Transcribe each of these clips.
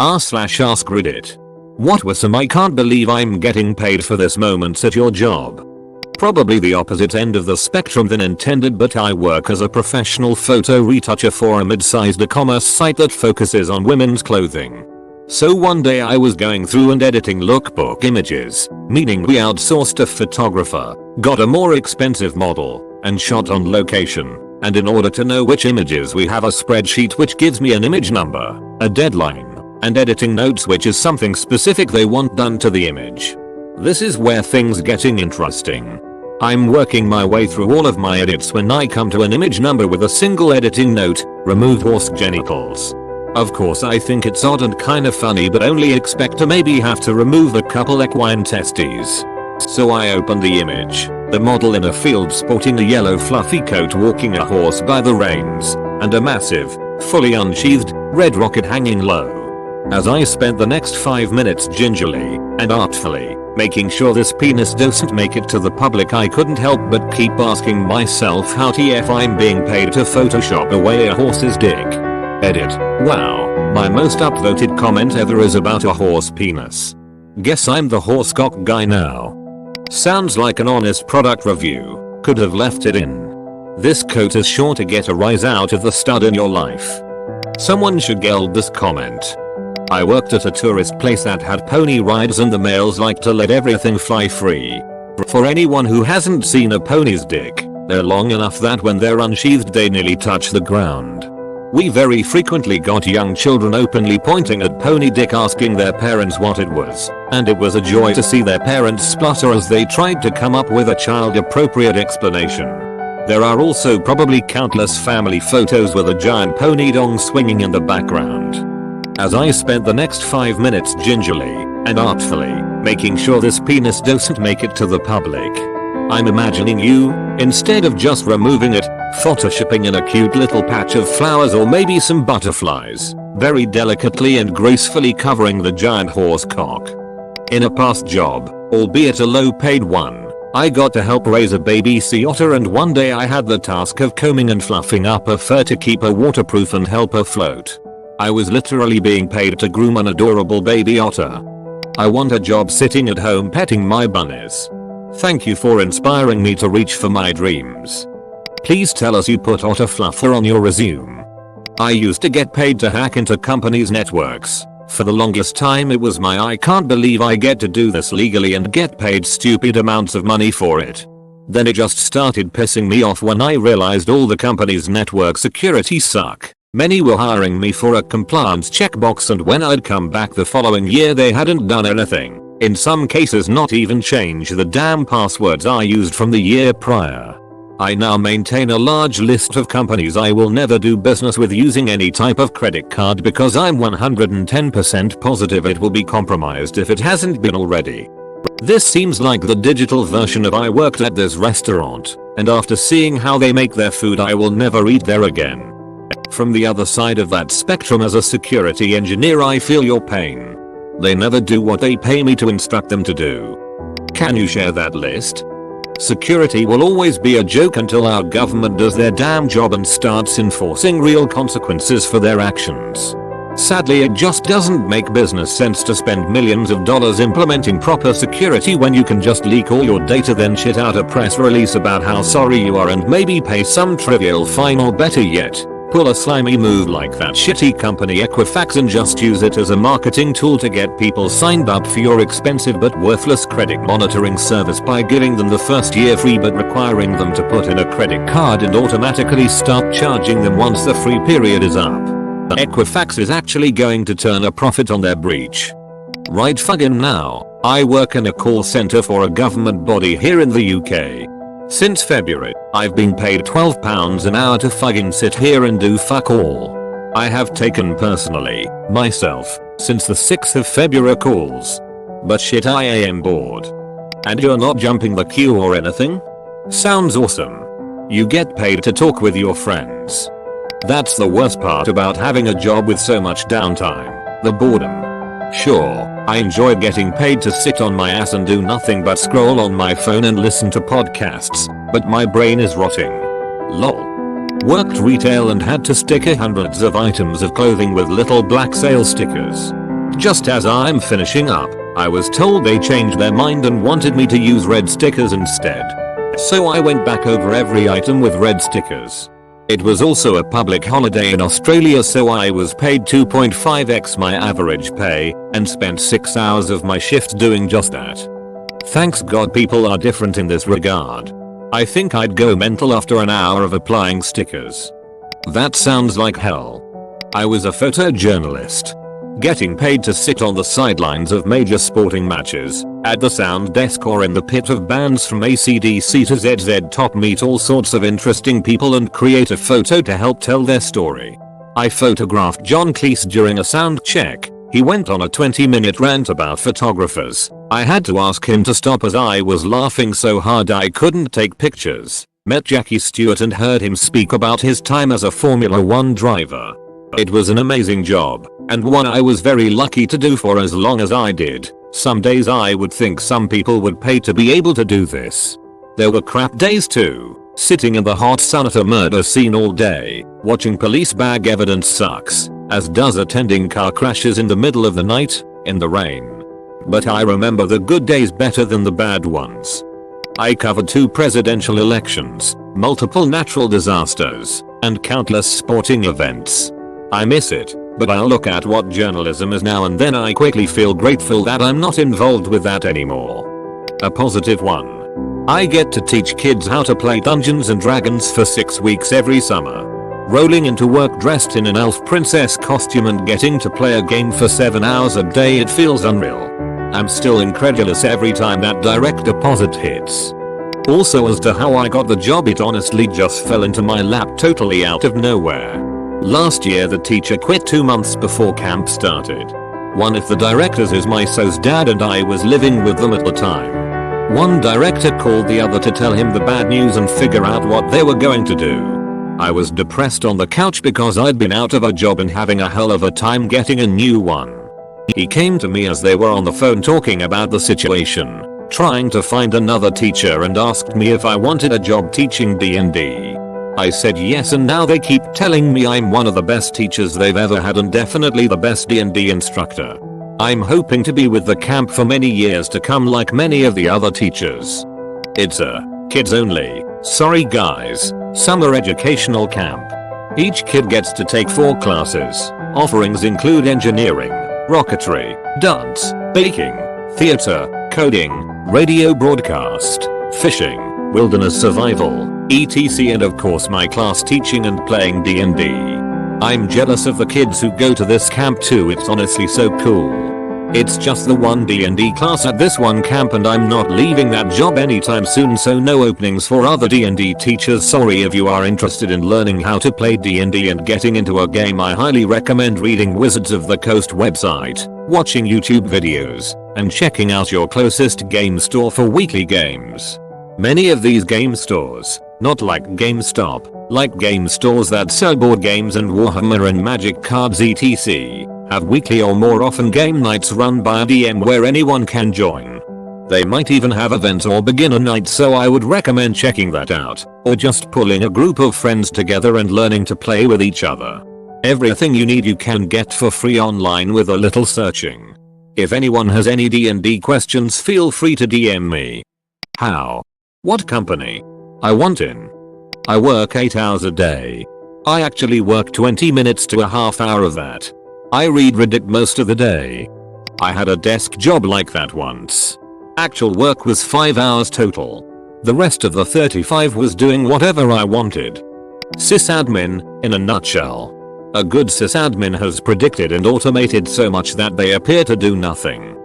r/askreddit. What were some I can't believe I'm getting paid for this moments at your job? Probably the opposite end of the spectrum than intended, but I work as a professional photo retoucher for a mid-sized e-commerce site that focuses on women's clothing. So one day I was going through and editing lookbook images, meaning we outsourced a photographer, got a more expensive model, and shot on location. And in order to know which images, we have a spreadsheet which gives me an image number, a deadline, and editing notes, which is something specific they want done to the image. This is where things getting interesting. I'm working my way through all of my edits when I come to an image number with a single editing note: remove horse genitals. Of course I think it's odd and kinda funny, but only expect to maybe have to remove a couple equine testes. So I open the image, the model in a field sporting a yellow fluffy coat walking a horse by the reins, and a massive, fully unsheathed, red rocket hanging low. As I spent the next 5 minutes gingerly and artfully making sure this penis doesn't make it to the public, I couldn't help but keep asking myself how TF I'm being paid to Photoshop away a horse's dick. Edit. Wow, my most upvoted comment ever is about a horse penis. Guess I'm the horse cock guy now. Sounds like an honest product review. Could have left it in. This coat is sure to get a rise out of the stud in your life. Someone should geld this comment. I worked at a tourist place that had pony rides, and the males like to let everything fly free. For anyone who hasn't seen a pony's dick, they're long enough that when they're unsheathed they nearly touch the ground. We very frequently got young children openly pointing at pony dick asking their parents what it was, and it was a joy to see their parents splutter as they tried to come up with a child appropriate explanation. There are also probably countless family photos with a giant pony dong swinging in the background. As I spent the next 5 minutes gingerly and artfully making sure this penis doesn't make it to the public, I'm imagining you, instead of just removing it, photoshopping in a cute little patch of flowers or maybe some butterflies, very delicately and gracefully covering the giant horse cock. In a past job, albeit a low paid one, I got to help raise a baby sea otter, and one day I had the task of combing and fluffing up her fur to keep her waterproof and help her float. I was literally being paid to groom an adorable baby otter. I want a job sitting at home petting my bunnies. Thank you for inspiring me to reach for my dreams. Please tell us you put otter fluffer on your resume. I used to get paid to hack into companies' networks. For the longest time it was my I can't believe I get to do this legally and get paid stupid amounts of money for it. Then it just started pissing me off when I realized all the companies' network security suck. Many were hiring me for a compliance checkbox, and when I'd come back the following year they hadn't done anything. In some cases not even change the damn passwords I used from the year prior. I now maintain a large list of companies I will never do business with using any type of credit card, because I'm 110% positive it will be compromised if it hasn't been already. This seems like the digital version of I worked at this restaurant, and after seeing how they make their food I will never eat there again. From the other side of that spectrum, as a security engineer, I feel your pain. They never do what they pay me to instruct them to do. Can you share that list? Security will always be a joke until our government does their damn job and starts enforcing real consequences for their actions. Sadly, it just doesn't make business sense to spend millions of dollars implementing proper security when you can just leak all your data, then shit out a press release about how sorry you are and maybe pay some trivial fine, or better yet, pull a slimy move like that shitty company Equifax and just use it as a marketing tool to get people signed up for your expensive but worthless credit monitoring service by giving them the first year free but requiring them to put in a credit card and automatically start charging them once the free period is up. Equifax is actually going to turn a profit on their breach. Right fucking now, I work in a call center for a government body here in the UK. Since February, I've been paid £12 an hour to fucking sit here and do fuck all. I have taken personally, myself, since the 6th of February calls. But shit, I am bored. And you're not jumping the queue or anything? Sounds awesome. You get paid to talk with your friends. That's the worst part about having a job with so much downtime, the boredom. Sure, I enjoy getting paid to sit on my ass and do nothing but scroll on my phone and listen to podcasts, but my brain is rotting. Lol. Worked retail and had to sticker hundreds of items of clothing with little black sale stickers. Just as I'm finishing up, I was told they changed their mind and wanted me to use red stickers instead. So I went back over every item with red stickers. It was also a public holiday in Australia, so I was paid 2.5x my average pay and spent 6 hours of my shift doing just that. Thanks God people are different in this regard. I think I'd go mental after an hour of applying stickers. That sounds like hell. I was a photojournalist, getting paid to sit on the sidelines of major sporting matches, at the sound desk or in the pit of bands from AC/DC to ZZ Top, meet all sorts of interesting people and create a photo to help tell their story. I photographed John Cleese during a sound check. He went on a 20-minute rant about photographers. I had to ask him to stop as I was laughing so hard I couldn't take pictures. Met Jackie Stewart and heard him speak about his time as a Formula 1 driver. It was an amazing job, and one I was very lucky to do for as long as I did. Some days I would think some people would pay to be able to do this. There were crap days too. Sitting in the hot sun at a murder scene all day, watching police bag evidence sucks, as does attending car crashes in the middle of the night, in the rain. But I remember the good days better than the bad ones. I covered 2 presidential elections, multiple natural disasters, and countless sporting events. I miss it, but I'll look at what journalism is now and then I quickly feel grateful that I'm not involved with that anymore. A positive one. I get to teach kids how to play Dungeons and Dragons for 6 weeks every summer. Rolling into work dressed in an elf princess costume and getting to play a game for 7 hours a day, it feels unreal. I'm still incredulous every time that direct deposit hits. Also, as to how I got the job, it honestly just fell into my lap totally out of nowhere. Last year the teacher quit 2 months before camp started. One of the directors is my so's dad and I was living with them at the time. One director called the other to tell him the bad news and figure out what they were going to do. I was depressed on the couch because I'd been out of a job and having a hell of a time getting a new one. He came to me as they were on the phone talking about the situation, trying to find another teacher, and asked me if I wanted a job teaching D&D. I said yes, and now they keep telling me I'm one of the best teachers they've ever had and definitely the best D&D instructor. I'm hoping to be with the camp for many years to come like many of the other teachers. It's a kids only, sorry guys, summer educational camp. Each kid gets to take 4 classes. Offerings include engineering, rocketry, dance, baking, theater, coding, radio broadcast, fishing, wilderness survival, etc, and of course my class teaching and playing D&D. I'm jealous of the kids who go to this camp too, it's honestly so cool. It's just the one D&D class at this one camp and I'm not leaving that job anytime soon, so no openings for other D&D teachers. Sorry. If you are interested in learning how to play D&D and getting into a game, I highly recommend reading Wizards of the Coast website, watching YouTube videos, and checking out your closest game store for weekly games. Many of these game stores, not like GameStop, like game stores that sell board games and Warhammer and Magic cards etc, have weekly or more often game nights run by a DM where anyone can join. They might even have events or beginner nights, so I would recommend checking that out, or just pulling a group of friends together and learning to play with each other. Everything you need you can get for free online with a little searching. If anyone has any D&D questions, feel free to DM me. How? What company? I want in. I work 8 hours a day. I actually work 20 minutes to a half hour of that. I read Reddit most of the day. I had a desk job like that once. Actual work was 5 hours total. The rest of the 35 was doing whatever I wanted. Sysadmin, in a nutshell. A good sysadmin has predicted and automated so much that they appear to do nothing.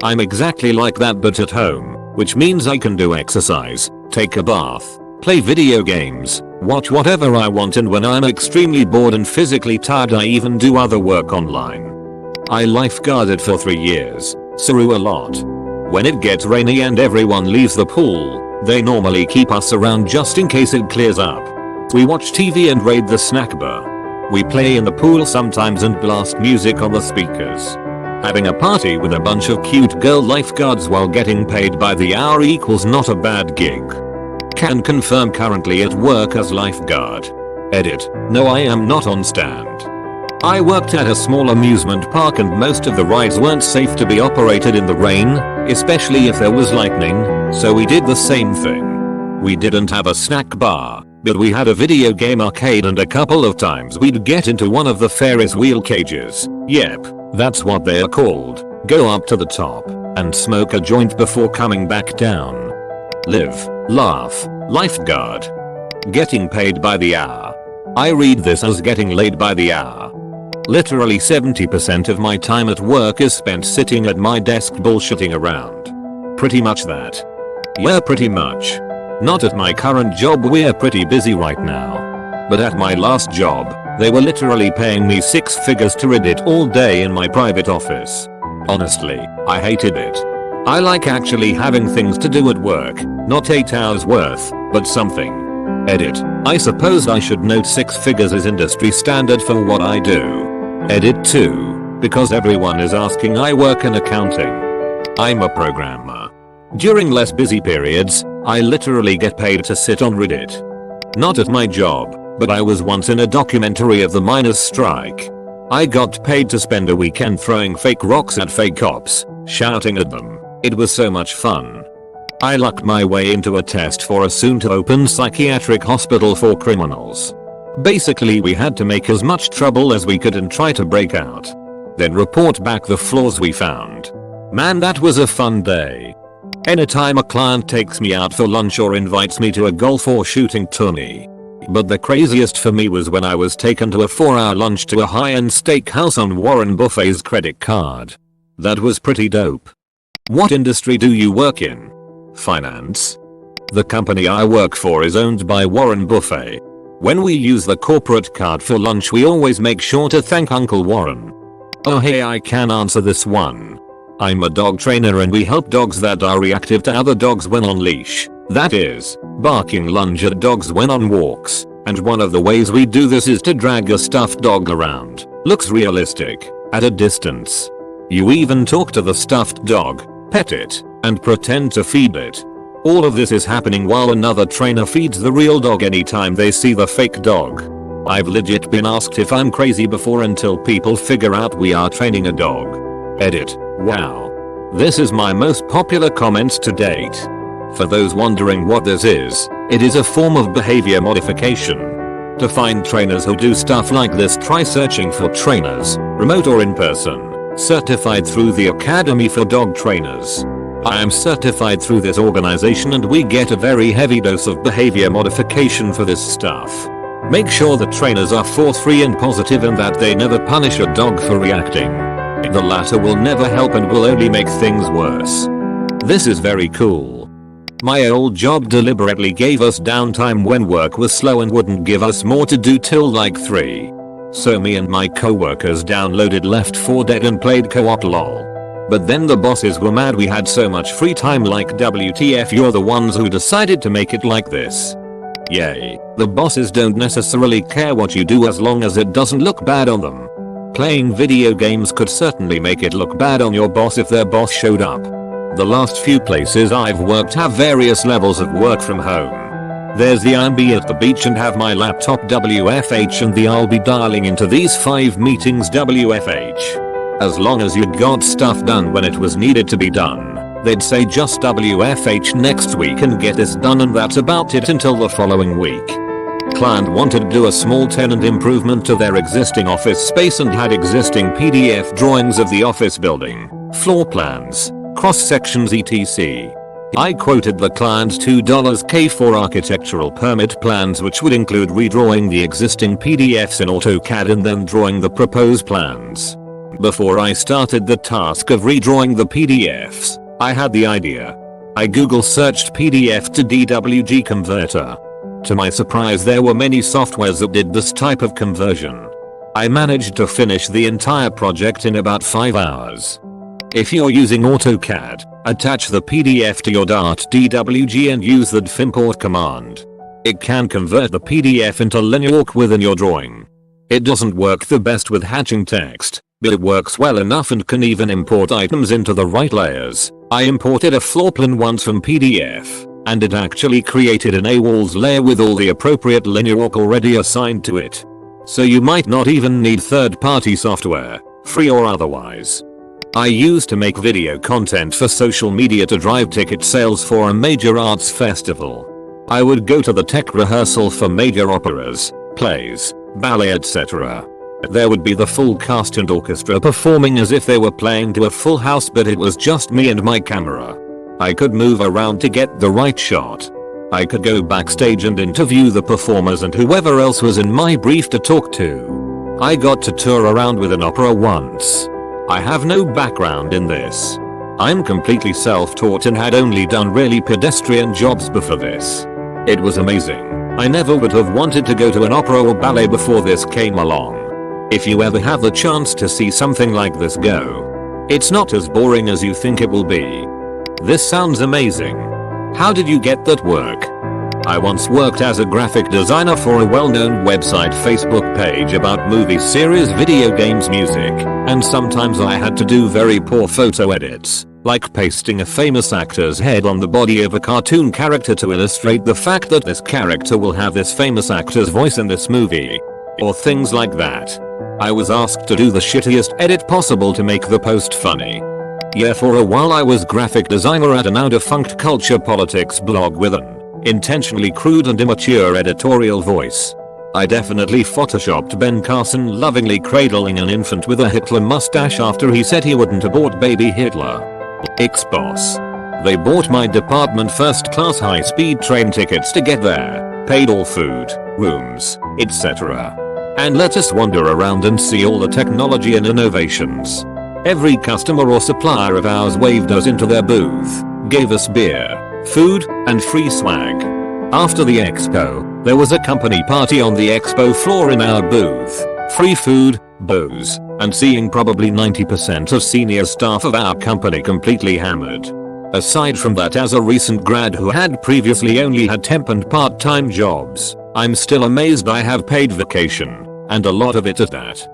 I'm exactly like that, but at home, which means I can do exercise, take a bath, play video games, watch whatever I want, and when I'm extremely bored and physically tired I even do other work online. I lifeguarded for 3 years, Saru a lot. When it gets rainy and everyone leaves the pool, they normally keep us around just in case it clears up. We watch TV and raid the snack bar. We play in the pool sometimes and blast music on the speakers. Having a party with a bunch of cute girl lifeguards while getting paid by the hour equals not a bad gig. Can confirm currently at work as lifeguard. Edit. No, I am not on stand. I worked at a small amusement park and most of the rides weren't safe to be operated in the rain, especially if there was lightning, so we did the same thing. We didn't have a snack bar, but we had a video game arcade and a couple of times we'd get into one of the Ferris wheel cages. Yep, that's what they are called. Go up to the top and smoke a joint before coming back down. Live, laugh, lifeguard. Getting paid by the hour. I read this as getting laid by the hour. Literally 70% of my time at work is spent sitting at my desk bullshitting around. Pretty much that. Yeah, pretty much. Not at my current job, we're pretty busy right now. But at my last job, they were literally paying me 6 figures to read it all day in my private office. Honestly, I hated it. I like actually having things to do at work, not 8 hours worth, but something. Edit. I suppose I should note 6 figures is industry standard for what I do. Edit 2. Because everyone is asking, I work in accounting. I'm a programmer. During less busy periods, I literally get paid to sit on Reddit. Not at my job, but I was once in a documentary of the miners' strike. I got paid to spend a weekend throwing fake rocks at fake cops, shouting at them. It was so much fun. I lucked my way into a test for a soon-to-open psychiatric hospital for criminals. Basically, we had to make as much trouble as we could and try to break out. Then report back the flaws we found. Man, that was a fun day. Anytime a client takes me out for lunch or invites me to a golf or shooting tourney. But the craziest for me was when I was taken to a 4-hour lunch to a high-end steakhouse on Warren Buffett's credit card. That was pretty dope. What industry do you work in? Finance. The company I work for is owned by Warren Buffett. When we use the corporate card for lunch, we always make sure to thank Uncle Warren. Oh hey, I can answer this one. I'm a dog trainer and we help dogs that are reactive to other dogs when on leash. That is, barking lunge at dogs when on walks. And one of the ways we do this is to drag a stuffed dog around. Looks realistic, at a distance. You even talk to the stuffed dog, pet it, and pretend to feed it. All of this is happening while another trainer feeds the real dog anytime they see the fake dog. I've legit been asked if I'm crazy before until people figure out we are training a dog. Edit. Wow. This is my most popular comments to date. For those wondering what this is, it is a form of behavior modification. To find trainers who do stuff like this, try searching for trainers, remote or in person, certified through the Academy for Dog Trainers. I am certified through this organization and we get a very heavy dose of behavior modification for this stuff. Make sure the trainers are force-free and positive and that they never punish a dog for reacting. The latter will never help and will only make things worse. This is very cool. My old job deliberately gave us downtime when work was slow and wouldn't give us more to do till like 3. So me and my coworkers downloaded Left 4 Dead and played co-op lol. But then the bosses were mad we had so much free time, like WTF, you're the ones who decided to make it like this. Yay, the bosses don't necessarily care what you do as long as it doesn't look bad on them. Playing video games could certainly make it look bad on your boss if their boss showed up. The last few places I've worked have various levels of work from home. There's the I'll be at the beach and have my laptop WFH, and the I'll be dialing into these 5 meetings WFH. As long as you got stuff done when it was needed to be done, they'd say just WFH next week and get this done, and that's about it until the following week. Client wanted to do a small tenant improvement to their existing office space and had existing PDF drawings of the office building, floor plans, cross sections etc. I quoted the client $2K for architectural permit plans, which would include redrawing the existing PDFs in AutoCAD and then drawing the proposed plans. Before I started the task of redrawing the PDFs, I had the idea. I Google searched PDF to DWG converter. To my surprise, there were many softwares that did this type of conversion. I managed to finish the entire project in about 5 hours. If you're using AutoCAD, attach the PDF to your .dwg and use the dfimport command. It can convert the PDF into linear within your drawing. It doesn't work the best with hatching text, but it works well enough and can even import items into the right layers. I imported a floor plan once from PDF, and it actually created an A-walls layer with all the appropriate linear already assigned to it. So you might not even need third-party software, free or otherwise. I used to make video content for social media to drive ticket sales for a major arts festival. I would go to the tech rehearsal for major operas, plays, ballet, etc. There would be the full cast and orchestra performing as if they were playing to a full house, but it was just me and my camera. I could move around to get the right shot. I could go backstage and interview the performers and whoever else was in my brief to talk to. I got to tour around with an opera once. I have no background in this. I'm completely self-taught and had only done really pedestrian jobs before this. It was amazing. I never would have wanted to go to an opera or ballet before this came along. If you ever have the chance to see something like this, go. It's not as boring as you think it will be. This sounds amazing. How did you get that work? I once worked as a graphic designer for a well-known website Facebook page about movies, series, video games, music, and sometimes I had to do very poor photo edits, like pasting a famous actor's head on the body of a cartoon character to illustrate the fact that this character will have this famous actor's voice in this movie, or things like that. I was asked to do the shittiest edit possible to make the post funny. Yeah, for a while I was graphic designer at a now defunct culture politics blog with an intentionally crude and immature editorial voice. I definitely photoshopped Ben Carson lovingly cradling an infant with a Hitler mustache after he said he wouldn't abort baby Hitler. Ex-boss. They bought my department first class high-speed train tickets to get there, paid all food, rooms, etc. and let us wander around and see all the technology and innovations. Every customer or supplier of ours waved us into their booth, gave us beer, food, and free swag. After the expo, there was a company party on the expo floor in our booth, free food, booze, and seeing probably 90% of senior staff of our company completely hammered. Aside from that, as a recent grad who had previously only had temp and part-time jobs, I'm still amazed I have paid vacation, and a lot of it at that.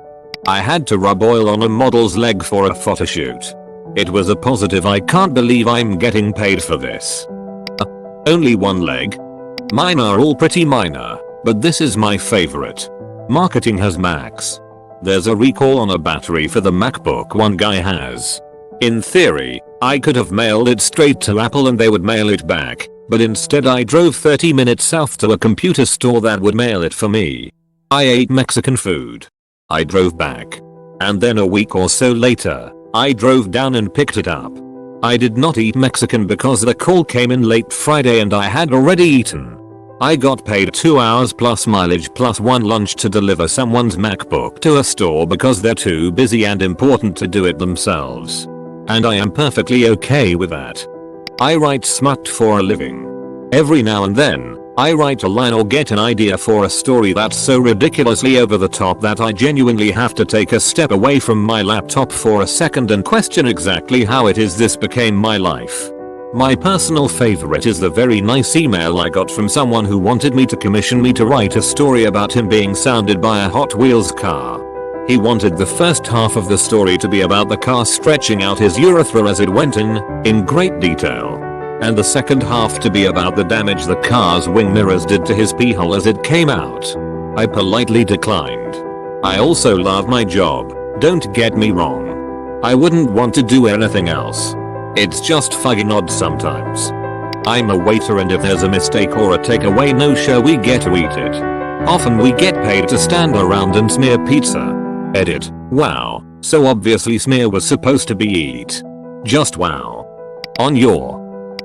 I had to rub oil on a model's leg for a photoshoot. It was a positive I can't believe I'm getting paid for this. Only one leg? Mine are all pretty minor, but this is my favorite. Marketing has Macs. There's a recall on a battery for the MacBook one guy has. In theory, I could have mailed it straight to Apple and they would mail it back, but instead I drove 30 minutes south to a computer store that would mail it for me. I ate Mexican food. I drove back. And then a week or so later, I drove down and picked it up. I did not eat Mexican because the call came in late Friday and I had already eaten. I got paid 2 hours plus mileage plus one lunch to deliver someone's MacBook to a store because they're too busy and important to do it themselves. And I am perfectly okay with that. I write smut for a living. Every now and then, I write a line or get an idea for a story that's so ridiculously over the top that I genuinely have to take a step away from my laptop for a second and question exactly how it is this became my life. My personal favorite is the very nice email I got from someone who wanted me to commission me to write a story about him being sounded by a Hot Wheels car. He wanted the first half of the story to be about the car stretching out his urethra as it went in great detail. And the second half to be about the damage the car's wing mirrors did to his pee hole as it came out. I politely declined. I also love my job, don't get me wrong. I wouldn't want to do anything else. It's just fucking odd sometimes. I'm a waiter and if there's a mistake or a takeaway no-show we get to eat it. Often we get paid to stand around and smear pizza. Edit. Wow. So obviously smear was supposed to be eat. Just wow. On your.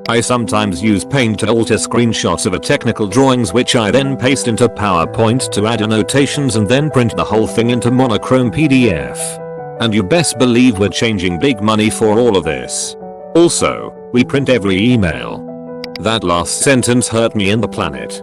I sometimes use Paint to alter screenshots of a technical drawings which I then paste into PowerPoint to add annotations and then print the whole thing into monochrome PDF. And you best believe we're changing big money for all of this. Also, we print every email. That last sentence hurt me in the planet.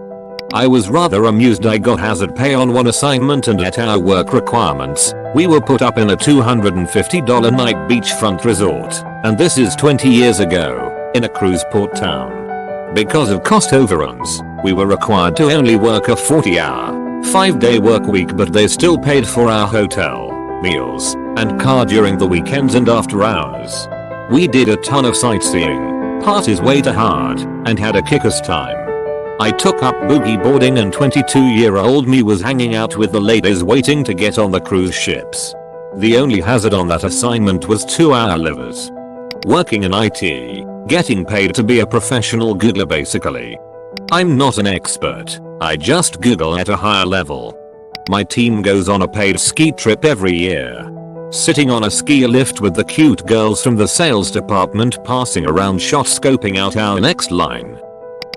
I was rather amused I got hazard pay on one assignment and at our work requirements, we were put up in a $250 night beachfront resort, and this is 20 years ago, in a cruise port town. Because of cost overruns, we were required to only work a 40-hour, 5-day work week, but they still paid for our hotel, meals, and car during the weekends and after hours. We did a ton of sightseeing, parties way too hard, and had a kick-ass time. I took up boogie boarding and 22-year-old me was hanging out with the ladies waiting to get on the cruise ships. The only hazard on that assignment was 2-hour livers. Working in IT, getting paid to be a professional Googler basically. I'm not an expert, I just Google at a higher level. My team goes on a paid ski trip every year. Sitting on a ski lift with the cute girls from the sales department passing around shot scoping out our next line.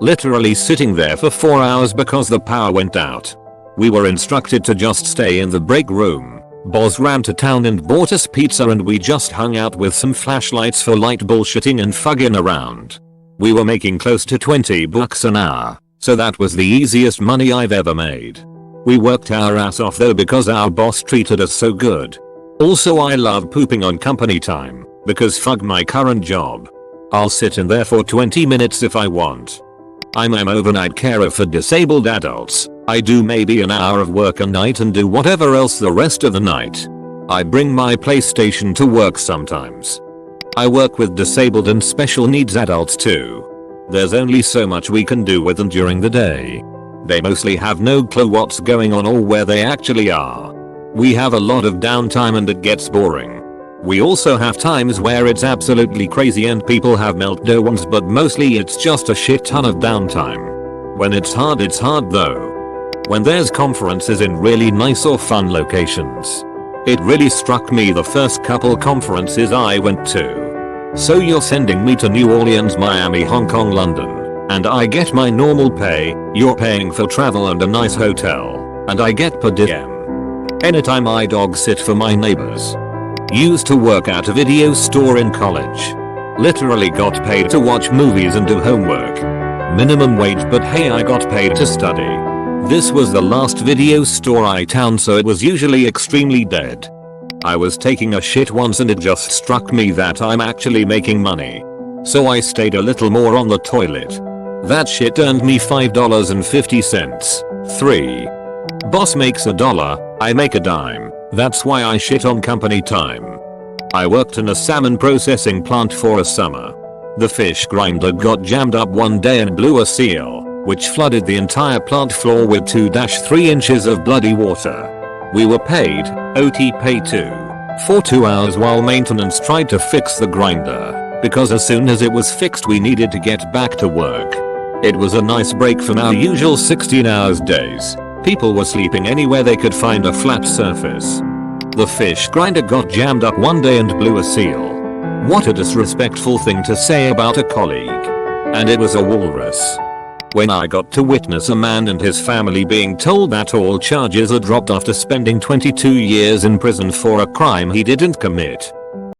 Literally sitting there for 4 hours because the power went out. We were instructed to just stay in the break room. Boss ran to town and bought us pizza and we just hung out with some flashlights for light bullshitting and fugging around. We were making close to $20 an hour, so that was the easiest money I've ever made. We worked our ass off though because our boss treated us so good. Also I love pooping on company time, because fuck my current job. I'll sit in there for 20 minutes if I want. I'm an overnight carer for disabled adults. I do maybe an hour of work a night and do whatever else the rest of the night. I bring my PlayStation to work sometimes. I work with disabled and special needs adults too. There's only so much we can do with them during the day. They mostly have no clue what's going on or where they actually are. We have a lot of downtime and it gets boring. We also have times where it's absolutely crazy and people have meltdowns, but mostly it's just a shit ton of downtime. When it's hard though. When there's conferences in really nice or fun locations. It really struck me the first couple conferences I went to. So you're sending me to New Orleans, Miami, Hong Kong, London. And I get my normal pay, you're paying for travel and a nice hotel, and I get per diem. Anytime I dog sit for my neighbors. Used to work at a video store in college. Literally got paid to watch movies and do homework. Minimum wage, but hey, I got paid to study. This was the last video store I found, so it was usually extremely dead. I was taking a shit once and it just struck me that I'm actually making money. So I stayed a little more on the toilet. That shit earned me $5.50. 3. Boss makes $1, I make a dime. That's why I shit on company time. I worked in a salmon processing plant for a summer. The fish grinder got jammed up one day and blew a seal, which flooded the entire plant floor with 2-3 inches of bloody water. We were paid, OT pay 2, for 2 hours while maintenance tried to fix the grinder, because as soon as it was fixed we needed to get back to work. It was a nice break from our usual 16 hours days. People were sleeping anywhere they could find a flat surface. The fish grinder got jammed up one day and blew a seal. What a disrespectful thing to say about a colleague. And it was a walrus. When I got to witness a man and his family being told that all charges are dropped after spending 22 years in prison for a crime he didn't commit.